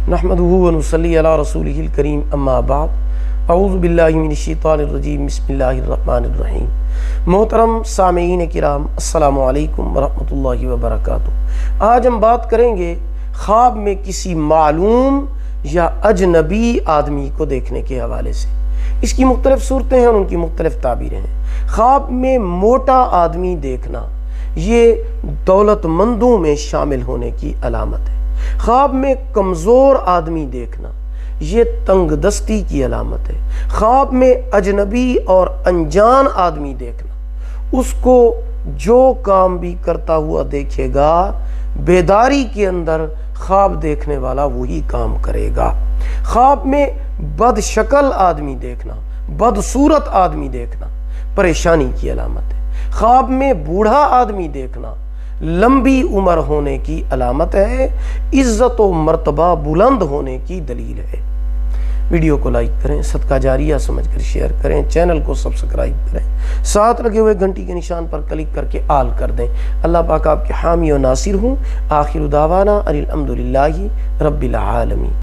نحمدہ و نصلی علی رسولہ الکریم اما بعد اعوذ باللہ من الشیطان الرجیم بسم اللہ الرحمن الرحیم۔ محترم سامعین کرام، السلام علیکم ورحمۃ اللہ وبرکاتہ۔ آج ہم بات کریں گے خواب میں کسی معلوم یا اجنبی آدمی کو دیکھنے کے حوالے سے۔ اس کی مختلف صورتیں ہیں اور ان کی مختلف تعبیریں ہیں۔ خواب میں موٹا آدمی دیکھنا یہ دولت مندوں میں شامل ہونے کی علامت ہے۔ خواب میں کمزور آدمی دیکھنا یہ تنگ دستی کی علامت ہے۔ خواب میں اجنبی اور انجان آدمی دیکھنا، اس کو جو کام بھی کرتا ہوا دیکھے گا، بیداری کے اندر خواب دیکھنے والا وہی کام کرے گا۔ خواب میں بد شکل آدمی دیکھنا، بدصورت آدمی دیکھنا پریشانی کی علامت ہے۔ خواب میں بوڑھا آدمی دیکھنا لمبی عمر ہونے کی علامت ہے، عزت و مرتبہ بلند ہونے کی دلیل ہے۔ ویڈیو کو لائک کریں، صدقہ جاریہ سمجھ کر شیئر کریں، چینل کو سبسکرائب کریں، ساتھ لگے ہوئے گھنٹی کے نشان پر کلک کر کے آل کر دیں۔ اللہ پاک آپ کے حامی و ناصر ہوں۔ آخر دعوانا ان الحمدللہ رب العالمین۔